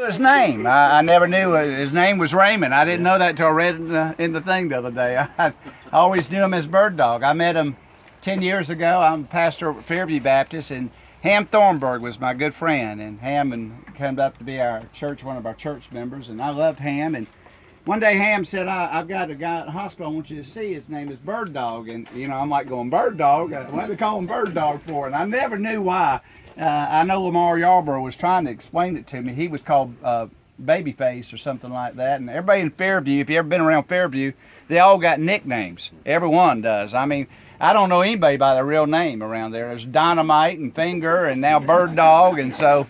his name. I never knew his name was Raymond. I didn't know that till I read it in the thing the other day. I always knew him as Bird Dog. I met him 10 years ago. I'm a pastor at Fairview Baptist, and Ham Thornburg was my good friend. And Ham came up to be one of our church members, and I loved Ham. And one day Ham said, I've got a guy at the hospital I want you to see. His name is Bird Dog. And, I'm like going, Bird Dog? What do they call him Bird Dog for? And I never knew why. I know Lamar Yarborough was trying to explain it to me. He was called Babyface or something like that. And everybody in Fairview, if you've ever been around Fairview, they all got nicknames. Everyone does. I mean, I don't know anybody by their real name around there. There's Dynamite and Finger and now Bird Dog. And so,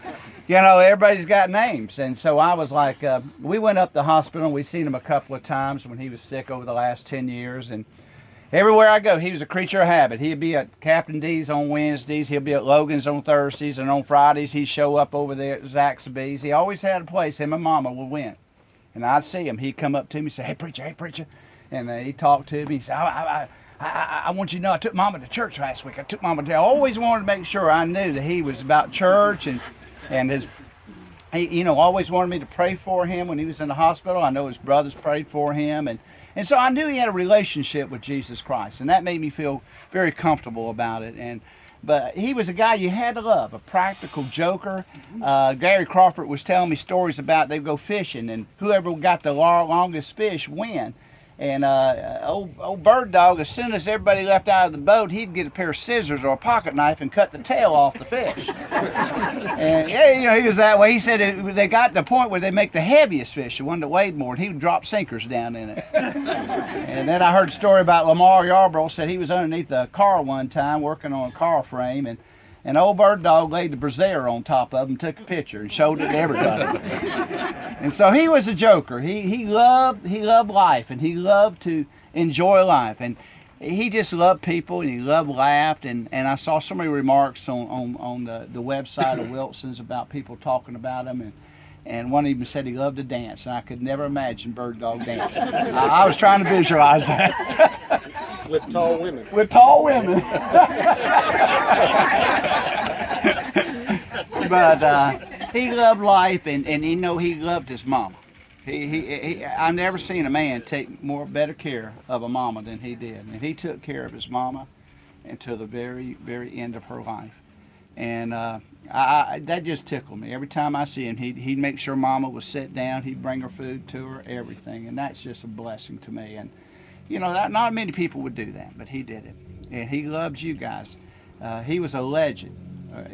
everybody's got names. And so I was like, we went up to the hospital and we seen him a couple of times when he was sick over the last 10 years. And everywhere I go, he was a creature of habit. He'd be at Captain D's on Wednesdays. He'll be at Logan's on Thursdays. And on Fridays, he'd show up over there at Zaxby's. He always had a place. Him and Mama would win. And I'd see him. He'd come up to me and say, hey, preacher. And he'd talk to me. He'd say, I want you to know I took Mama to church last week. I always wanted to make sure I knew that he was about church and he always wanted me to pray for him when he was in the hospital. I know his brothers prayed for him. And so I knew he had a relationship with Jesus Christ. And that made me feel very comfortable about it. But he was a guy you had to love, a practical joker. Gary Crawford was telling me stories about they'd go fishing and whoever got the longest fish win. And old Bird Dog, as soon as everybody left out of the boat, he'd get a pair of scissors or a pocket knife and cut the tail off the fish. And he was that way. He said they got to the point where they make the heaviest fish, the one that weighed more, and he would drop sinkers down in it. And then I heard a story about Lamar Yarborough. Said he was underneath a car one time working on a car frame, and old Bird Dog laid the brassiere on top of him, took a picture, and showed it to everybody. And so he was a joker. He loved life, and he loved to enjoy life. And he just loved people, and he loved laughed. And I saw so many remarks on the website of Wilson's about people talking about him. And one even said he loved to dance, and I could never imagine Bird Dog dancing. I was trying to visualize that. With tall women. With tall women. But he loved life, and he loved his mama. I've never seen a man take better care of a mama than he did. And he took care of his mama until the very, very end of her life. And that just tickled me. Every time I see him, he'd make sure Mama was sit down. He'd bring her food to her, everything. And that's just a blessing to me. And, not many people would do that, but he did it. And he loved you guys. He was a legend,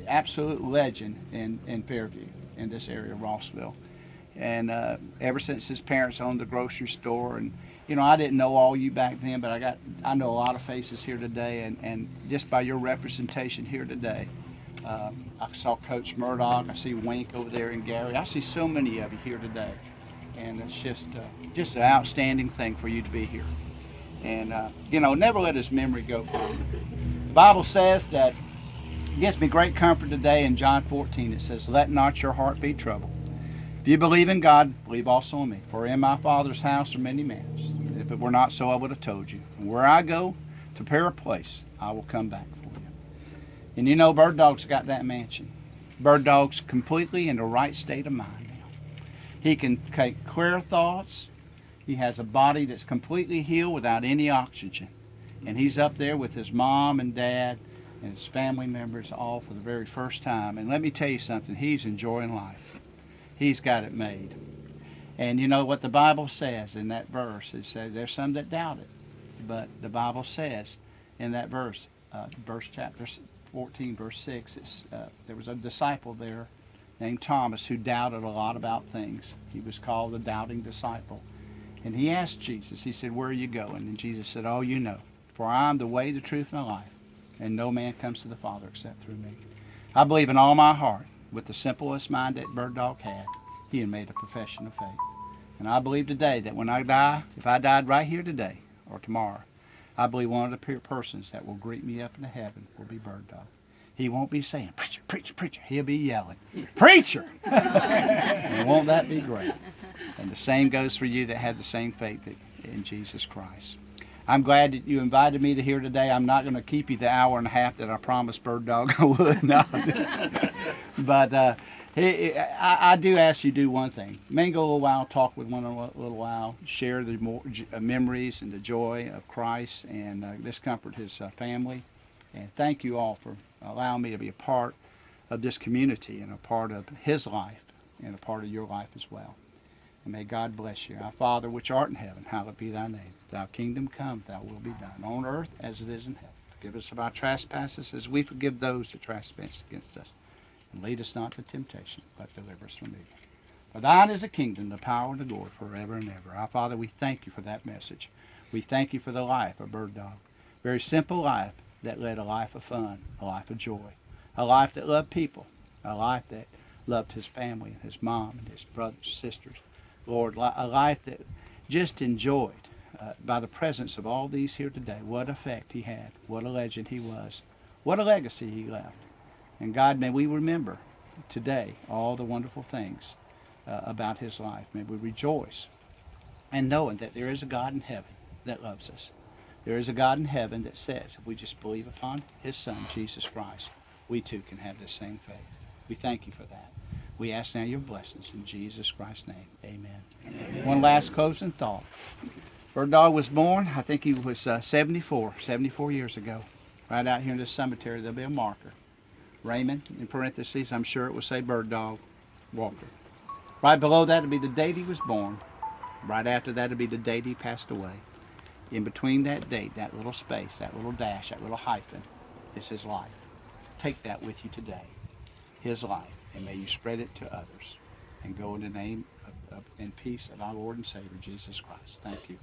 absolute legend in Fairview, in this area of Rossville. And ever since his parents owned the grocery store, and I didn't know all you back then, but I know a lot of faces here today, and just by your representation here today, I saw Coach Murdoch, I see Wink over there and Gary. I see so many of you here today, and it's just an outstanding thing for you to be here. And never let his memory go. The Bible says that it gives me great comfort today in John 14. It says, let not your heart be troubled. If you believe in God, believe also in me. For in my Father's house are many mansions. If it were not so, I would have told you. And where I go to prepare a place, I will come back for you. And Bird Dog's got that mansion. Bird Dog's completely in the right state of mind now. He can take clear thoughts. He has a body that's completely healed without any oxygen. And he's up there with his mom and dad and his family members all for the very first time. And let me tell you something, he's enjoying life. He's got it made. And you know what the Bible says in that verse? It says there's some that doubt it. But the Bible says in that verse chapter 14, verse 6, there was a disciple there named Thomas who doubted a lot about things. He was called the doubting disciple. And he asked Jesus, he said, where are you going? And Jesus said, oh, you know, for I am the way, the truth, and the life, and no man comes to the Father except through me. I believe in all my heart, with the simplest mind that Bird Dog had, he had made a profession of faith. And I believe today that when I die, if I died right here today or tomorrow, I believe one of the persons that will greet me up into heaven will be Bird Dog. He won't be saying, preacher, preacher, preacher. He'll be yelling, preacher! And won't that be great? And the same goes for you that have the same faith in Jesus Christ. I'm glad that you invited me to here today. I'm not going to keep you the hour and a half that I promised Bird Dog I would. No. But I do ask you to do one thing. Mingle a little while, talk with one a little while, share the memories and the joy of Christ, and just comfort his family. And thank you all for allowing me to be a part of this community and a part of his life and a part of your life as well. And may God bless you. Our Father, which art in heaven, hallowed be thy name. Thy kingdom come, thy will be done, on earth as it is in heaven. Forgive us of our trespasses as we forgive those that trespass against us. And lead us not to temptation, but deliver us from evil. For thine is the kingdom, the power, and the glory forever and ever. Our Father, we thank you for that message. We thank you for the life of Bird Dog. Very simple life that led a life of fun, a life of joy, a life that loved people, a life that loved his family and his mom and his brothers and sisters. Lord, a life that just enjoyed by the presence of all these here today. What effect he had, what a legend he was, what a legacy he left. And God, may we remember today all the wonderful things about his life. May we rejoice and knowing that there is a God in heaven that loves us. There is a God in heaven that says if we just believe upon his Son, Jesus Christ, we too can have this same faith. We thank you for that. We ask now your blessings in Jesus Christ's name. Amen. Amen. One last closing thought. Bird Dog was born, I think he was 74 years ago. Right out here in this cemetery, there'll be a marker. Raymond, in parentheses, I'm sure it will say Bird Dog Walker. Right below that would be the date he was born. Right after that would be the date he passed away. In between that date, that little space, that little dash, that little hyphen, is his life. Take that with you today, his life, and may you spread it to others. And go in the name and peace of our Lord and Savior, Jesus Christ. Thank you.